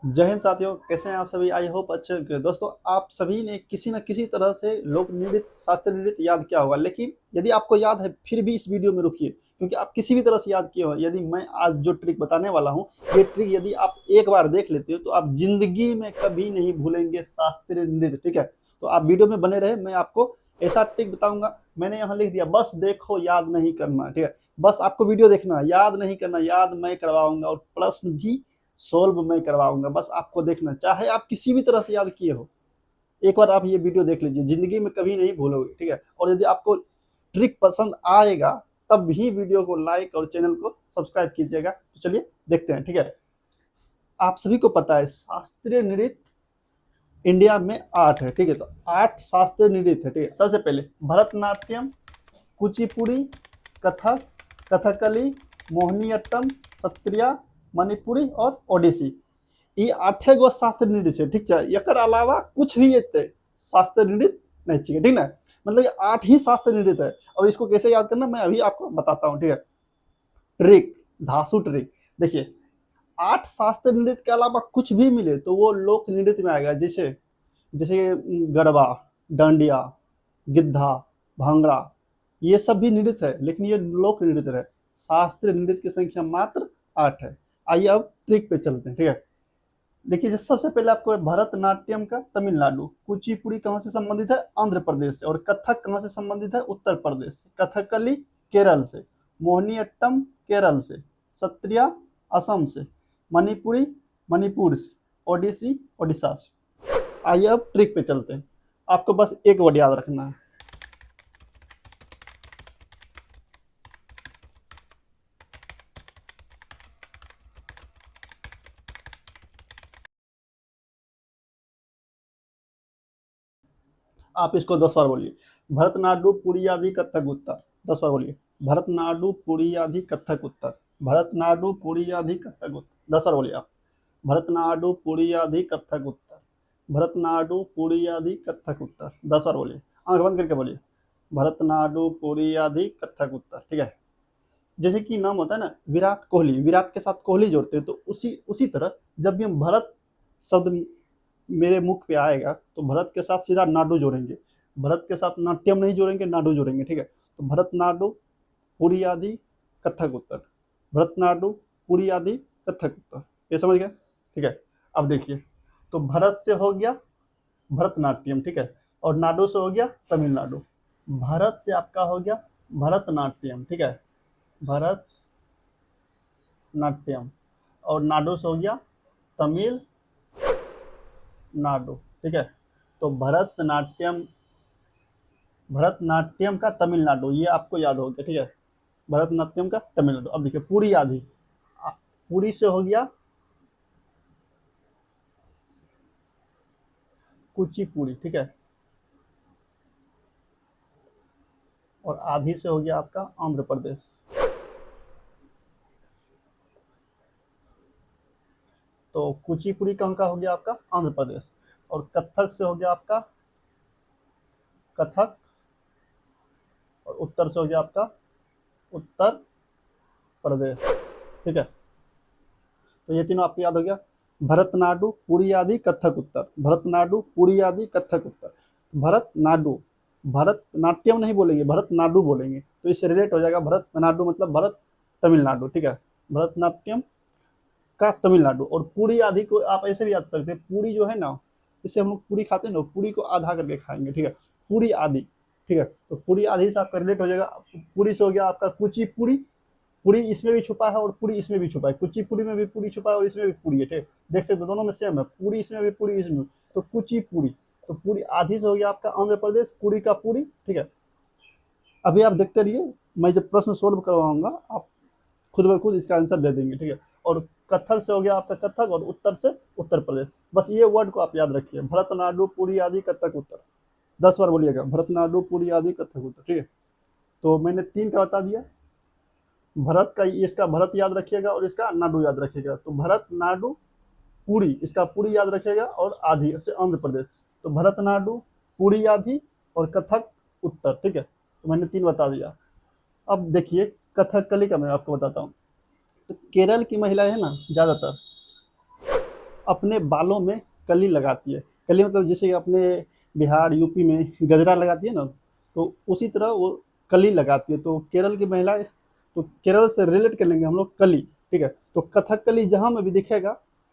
जय हिंद साथियों, कैसे हैं आप सभी। आई होप अच्छे होंगे। दोस्तों, आप सभी ने किसी न किसी तरह से लोक नृत्य, शास्त्रीय नृत्य याद किया होगा। लेकिन यदि आपको याद है फिर भी इस वीडियो में रुकिए, क्योंकि आप किसी भी तरह से याद किए हो। यदि मैं आज जो ट्रिक बताने वाला हूँ, ये ट्रिक यदि आप एक बार देख लेते हो तो आप जिंदगी में कभी नहीं भूलेंगे शास्त्रीय नृत्य। ठीक है, तो आप वीडियो में बने रहे। मैं आपको ऐसा ट्रिक बताऊंगा। मैंने यहाँ लिख दिया, बस देखो याद नहीं करना। ठीक है, बस आपको वीडियो देखना, याद नहीं करना। याद मैं करवाऊंगा और प्रश्न भी सोल्व मैं करवाऊंगा। बस आपको देखना, चाहे आप किसी भी तरह से याद किए हो, एक बार आप ये वीडियो देख लीजिए, जिंदगी में कभी नहीं भूलोगे। ठीक है, और यदि आपको ट्रिक पसंद आएगा तब भी वीडियो को लाइक और चैनल को सब्सक्राइब कीजिएगा। तो चलिए देखते हैं। ठीक है, आप सभी को पता है शास्त्रीय नृत्य इंडिया में 8 है। ठीक है, तो 8 शास्त्रीय नृत्य है। ठीक है, सबसे पहले भरतनाट्यम, कुचिपुड़ी, कथक, कथकली, मोहिनीअट्टम, सत्रिया, मणिपुरी और ओडिसी। ये 8 गो शास्त्रीय नृत्य है। ठीक है, एकर अलावा कुछ भी एते शास्त्रीय नृत्य नहीं चाहिए। ठीक ना, मतलब ये 8 ही शास्त्रीय नृत्य है। अब इसको कैसे याद करना मैं अभी आपको बताता हूँ। ठीक है, ट्रिक, धासु ट्रिक देखिए। 8 शास्त्रीय नृत्य के अलावा कुछ भी मिले तो वो लोक नृत्य में आएगा। जैसे जैसे गरबा, डांडिया, गिद्धा, भांगड़ा, ये सब भी नृत्य है, लेकिन ये लोक नृत्य है। शास्त्रीय नृत्य की संख्या मात्र 8 है। आइए अब ट्रिक पे चलते हैं। ठीक है, देखिए सबसे पहले आपको भरतनाट्यम का तमिलनाडु, कुचिपुड़ी कहाँ से संबंधित है, आंध्र प्रदेश से, और कथक कहाँ से संबंधित है, उत्तर प्रदेश से, कथकली केरल से, मोहिनीअट्टम केरल से, सत्रिया असम से, मणिपुरी मणिपुर से, ओडिसी ओडिशा से। आइए अब ट्रिक पे चलते हैं। आपको बस एक वर्ड याद रखना है। आप इसको 10 बार बोलिए। भरतनाट्यम पुरी आदि कथक उत्तर। 10 बार बोलिए। भरतनाट्यम पुरी आदि कथक उत्तर। भरतनाट्यम पुरी आदि कथक उत्तर। 10 बार बोलिए आप। भरतनाट्यम पुरी आदि कथक उत्तर। भरतनाट्यम पुरी आदि कथक उत्तर। 10 बार बोलिए, आंख बंद करके बोलिए। भरतनाट्यम पुरी आदि कथक उत्तर। ठीक है, जैसे कि नाम होता है ना विराट कोहली, विराट के साथ कोहली जोड़ते हैं, तो उसी उसी तरह जब भी हम भरत शब्द मेरे मुख पे आएगा तो भरत के साथ सीधा नाडु जोड़ेंगे। भरत के साथ नाट्यम नहीं जोड़ेंगे, नाडु जोड़ेंगे। ठीक है, तो भरतनाट्यम पुरी आदि कथक उत्तर। भरतनाट्यम पुरी आदि कथक उत्तर। ये समझ गए। ठीक है, अब देखिए, तो भरत से हो गया भरतनाट्यम। ठीक है, और नाडु से हो गया तमिलनाडु। भारत से आपका हो गया भरतनाट्यम। ठीक है, भरत नाट्यम, और नाडु से हो गया तमिल नाडु। ठीक है, तो भरतनाट्यम, भरतनाट्यम का तमिलनाडु, ये आपको याद हो गया। ठीक है, भरतनाट्यम का तमिलनाडु। अब देखिए पूरी आदि, पूरी से हो गया कुचिपुड़ी। ठीक है, और आधी से हो गया आपका आंध्र प्रदेश। तो कुचिपुड़ी कहाँ का हो गया आपका, आंध्र प्रदेश। और कथक से हो गया आपका कथक, और उत्तर से हो गया आपका उत्तर प्रदेश। ठीक है, तो ये तीनों आपको याद हो गया। भरतनाट्यम पुरी आदि कथक उत्तर। भरतनाट्यम पुरी आदि कथक उत्तर। भरतनाट्यम, भरतनाट्यम नहीं बोलेंगे, भरतनाट्यम बोलेंगे, तो इससे रिलेट हो जाएगा। भरतनाट्यम मतलब भरत तमिलनाडु। ठीक है, भरतनाट्यम का तमिलनाडु। और पूरी आदि को आप ऐसे भी याद सकते हैं, पूरी जो है ना, जिससे हम लोग पूरी खाते हैं ना, पूरी को आधा करके खाएंगे। ठीक है, पूरी आदि। ठीक है, तो पूरी आदि से आपका रिलेट हो जाएगा। पूरी से हो गया आपका कुचिपुड़ी, पूरी इसमें भी छुपा है और पूरी इसमें भी छुपा है। कुचिपुड़ी में भी पूरी छुपा है और इसमें भी पूरी है। ठीक, देख सकते दोनों में सेम है, पूरी इसमें भी पूरी इसमें। तो कुचिपुड़ी, तो पूरी आधी से हो गया आपका आंध्र प्रदेश, पूरी का पूरी। ठीक है, अभी आप देखते रहिए, मैं जब प्रश्न सोल्व करवाऊंगा आप खुद ब खुद इसका आंसर दे देंगे। ठीक है, और कथक से हो गया आपका कथक, और उत्तर से उत्तर प्रदेश। बस ये वर्ड को आप याद रखिए, भरतनाट्यम पुरी आदि कथक उत्तर। 10 बार बोलिएगा, भरतनाट्यम पुरी आदि कथक उत्तर। ठीक है, तो मैंने 3 का बता दिया। भरत का, इसका भरत याद रखिएगा और इसका नाडु याद रखिएगा। तो भरत नाडु पुरी, इसका पुरी याद रखिएगा, और आधी से आंध्र प्रदेश। तो भरतनाट्यम पुरी आधी और कथक उत्तर। ठीक है, तो मैंने 3 बता दिया। अब देखिए कथकली का मैं आपको बताता हूँ। तो केरल की महिलाएं है ना, ज्यादातर अपने बालों में कली लगाती है। कली मतलब जैसे कि अपने बिहार यूपी में गजरा लगाती है ना, तो उसी तरह वो कली लगाती है। तो केरल की महिला तो केरल से रिलेट कर लेंगे हम लोग कली, ठीक है। तो कथकली जहाँ में भी दिखेगा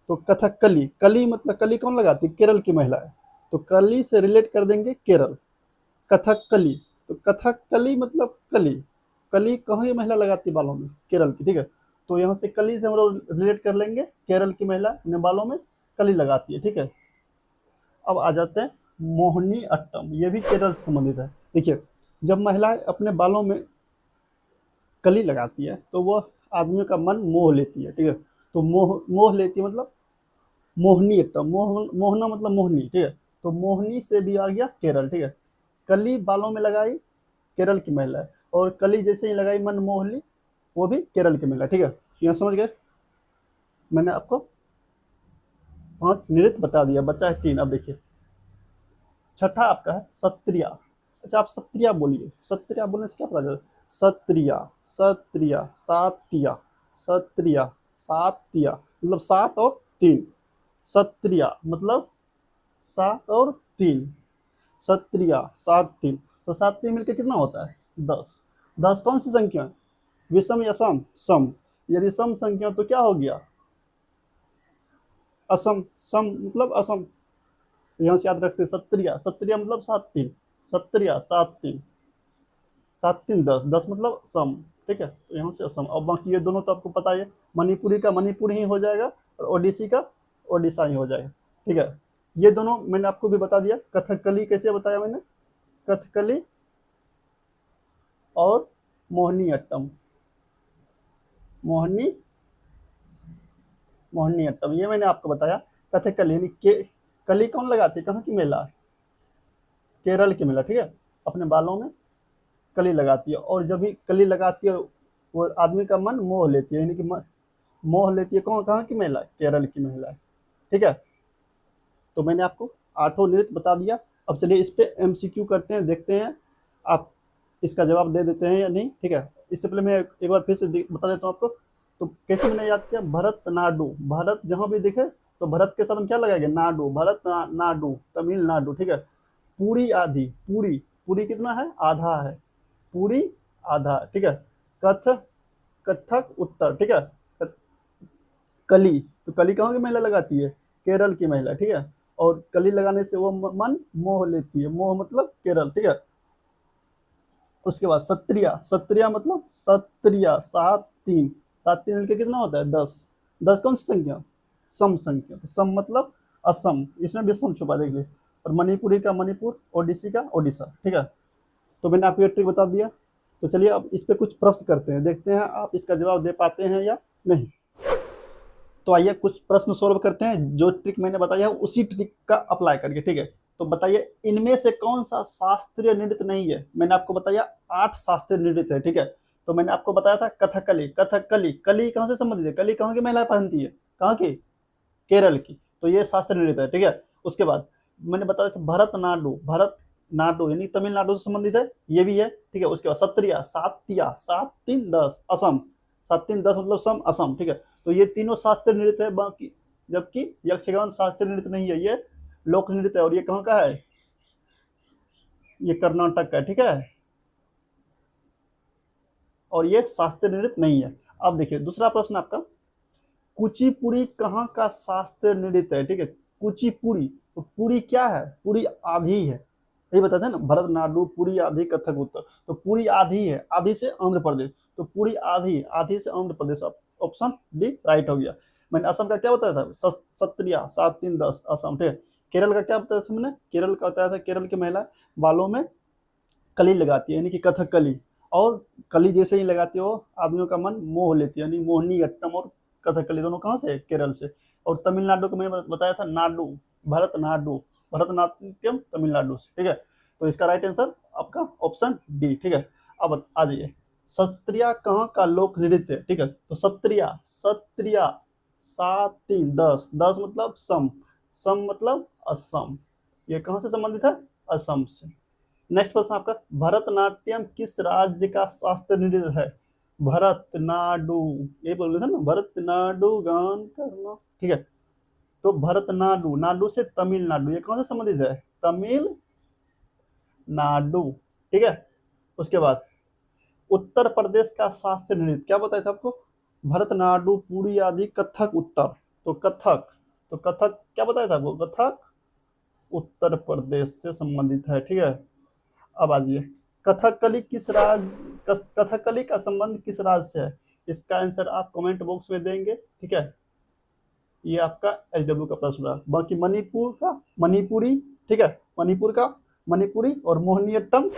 तो कथकली, कली मतलब कली कौन लगाती है, केरल की महिला है। तो कली से रिलेट कर देंगे केरल। कथकली, तो कथकली मतलब कली, कली कहाँ की महिला लगाती है बालों में, केरल की, ठीक है। तो यहाँ से कली से हम लोग रिलेट कर लेंगे, केरल की महिला अपने बालों में कली लगाती है, ठीक है। अब आ जाते हैं मोहिनी अट्टम, ये भी केरल से संबंधित है। देखिए, जब महिलाएं अपने बालों में कली लगाती है तो वह आदमियों का मन मोह लेती है, ठीक है। तो मोह मोह लेती है मतलब मोहिनी अट्टम, मोहना मतलब मोहनी, ठीक है। तो मोहनी से भी आ गया केरल, ठीक है। कली बालों में लगाई, केरल की महिला है। और कली जैसे ही लगाई मन मोह ली, वो भी केरल की महिला, ठीक है। यहाँ समझ गए। मैंने आपको 5 नृत्य बता दिया, बचा है 3। अब देखिए, छठा आपका है सत्रिया। अच्छा, आप सत्रिया बोलिए, सत्रिया बोलने से क्या पता चलता है? सत्रिया, सत्रिया, सातिया, सत्रिया, सातिया मतलब 7 और 3। सत्रिया मतलब 7 और 3, सत्रिया 7 3। तो 7 3 मिलकर कितना होता है? 10। 10 कौन सी संख्या है, विषम या सम? सम। यदि सम संख्या तो क्या हो गया? असम। सम मतलब असम। यहाँ से याद रखते, सत्रिया, सत्रिया मतलब 7 3, सत्रिया 7 3, 7 3 10, 10 मतलब सम, ठीक है। तो यहाँ से असम। और बाकी ये दोनों तो आपको पता है, मणिपुरी का मणिपुर ही हो जाएगा और ओडिसी का ओडिशा ही हो जाएगा, ठीक है। ये दोनों मैंने आपको भी बता दिया। कथकली कैसे बताया मैंने, कथकली और मोहिनी अट्टम, मोहिनी मोहिनी अट्टम ये मैंने आपको बताया। कथकली यानी के कली कौन लगाती है, कहाँ की महिला? केरल की महिला, ठीक है। अपने बालों में कली लगाती है, और जब भी कली लगाती है वो आदमी का मन मोह लेती है, यानी कि मोह लेती है। कौन, कहाँ की महिला? केरल की महिला, ठीक है। तो मैंने आपको 8 नृत्य बता दिया। अब चलिए इस पे एमसीक्यू करते हैं, देखते हैं आप इसका जवाब दे देते हैं या नहीं, ठीक है। इससे पहले मैं एक बार फिर से बता देता हूँ आपको। तो कैसे मैंने याद किया, भरतनाडु, भारत जहाँ भी दिखे तो भरत के साथ हम क्या लगाएंगे? नाडु, भरत नाडु, तमिलनाडु, ठीक है। पूरी आधी, पूरी, पूरी कितना है? आधा है, पूरी आधा, ठीक है। कथक, कथक उत्तर, ठीक है। कली, तो कली कहाँ की महिला लगाती है? केरल की महिला, ठीक है। और कली लगाने से वो मन मोह लेती है, मोह मतलब केरल, ठीक है। उसके बाद सत्रिया, सत्रिया मतलब सत्रिया 7 3, 7 3 मिलकर कितना होता है? 10। 10 कौन सी संख्या? सम संख्या। तो सम मतलब असम, इसमें भी सम छुपा देंगे। और मणिपुरी का मणिपुर, ओडिसी का ओडिशा, ठीक है। तो मैंने आपको ये ट्रिक बता दिया। तो चलिए अब इस पे कुछ प्रश्न करते हैं, देखते हैं आप इसका जवाब दे पाते हैं या नहीं। तो आइए कुछ प्रश्न सोल्व करते हैं, जो ट्रिक मैंने बताया उसी ट्रिक का अप्लाई करके, ठीक है। तो बताइए इनमें से कौन सा शास्त्रीय नृत्य नहीं है? मैंने आपको बताया 8 शास्त्रीय नृत्य है, ठीक है। तो मैंने आपको बताया था कथकली, कथकली, कली कहाँ से संबंधित है? कली कहाँ की महिला पहनती है, कहाँ की? केरल की। तो ये शास्त्रीय नृत्य है, ठीक है। उसके बाद मैंने बताया था भरतनाट्यम, भरतनाट्यम यानी तमिलनाडु से संबंधित है, ये भी है, ठीक है। उसके बाद सत्रिया, सातिया, 7 3 10, असम, 7 3 10 मतलब सम, असम, ठीक है। तो ये तीनों शास्त्रीय नृत्य है। बाकी जबकि यक्षगान शास्त्रीय नृत्य नहीं है, ये लोक नृत्य है। और ये कहाँ का है? ये कर्नाटक का है, ठीक है। और ये शास्त्रीय नृत्य नहीं है। अब देखिए दूसरा प्रश्न आपका, कुचिपुड़ी कहाँ का शास्त्रीय नृत्य है, ठीक है। कुचिपुड़ी, तो पूरी क्या है? पूरी आधी है, यही बताते हैं ना, भरतनाट्यम पूरी आधी, कथक उत्तर। तो पूरी आधी है, आधी से आंध्र प्रदेश, तो पूरी आधी, आधी से Andhra Pradesh. Option D right हो गया। मैंने असम का क्या बताया था? सत्रिया 7 3 10, असम, ठीक है। केरल का क्या बताया था मैंने? केरल का बताया था, केरल की महिला बालों में कली लगाती है, यानी कि कथक कली। और कली जैसे ही लगाती हो आदमियों का मन मोह लेती है, यानी मोहिनी अट्टम। और कथकली दोनों कहाँ से? केरल से। और तमिलनाडु को मैंने बताया था नाडु, भरतनाट्यम, भरतनाट्यम तमिलनाडु से, ठीक है। तो इसका राइट आंसर आपका ऑप्शन डी, ठीक है। अब आ जाइए, सत्रिया कहाँ का लोक नृत्य है, ठीक है। तो सत्रिया, सत्रिया 7 3 10, 10 मतलब सम, सम मतलब असम। ये कहाँ से संबंधित है? असम से। नेक्स्ट प्रश्न आपका, भरतनाट्यम किस राज्य का शास्त्रीय नृत्य है? भरतनाडु, ये बोल रहे थे ना, भरतनाडु गान करना, ठीक है। तो भरतनाडु, नाडु से तमिलनाडु, ये कौन से संबंधित है? तमिलनाडु, ठीक है। उसके बाद उत्तर प्रदेश का शास्त्रीय नृत्य क्या बताया था आपको? भरतनाट्यम, पुरी आदि, कथक उत्तर। तो कथक, तो कथक क्या बताया था आपको? कथक उत्तर प्रदेश से संबंधित है, ठीक है। अब आ जाइए, कथकली किस राज्य, कथकली का संबंध किस राज्य से है? इसका आंसर आप कमेंट बॉक्स में देंगे, ठीक है। ये आपका एचडब्ल्यू का प्रश्न रहा। बाकी मणिपुर का मणिपुरी, ठीक है, मणिपुर का मणिपुरी और मोहिनीअट्टम,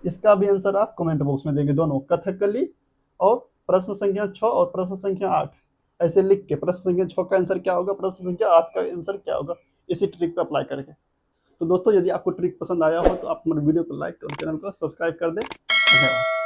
इसका भी आंसर आप कमेंट बॉक्स में देंगे, दोनों कथकली और प्रश्न संख्या 6 और प्रश्न संख्या 8 ऐसे लिख के, प्रश्न संख्या 6 का आंसर क्या होगा, प्रश्न संख्या 8 का आंसर क्या होगा, इसी ट्रिक पे अप्लाई करके। तो दोस्तों, यदि आपको ट्रिक पसंद आया हो तो आप हमारे वीडियो को लाइक और चैनल को सब्सक्राइब कर दें। धन्यवाद।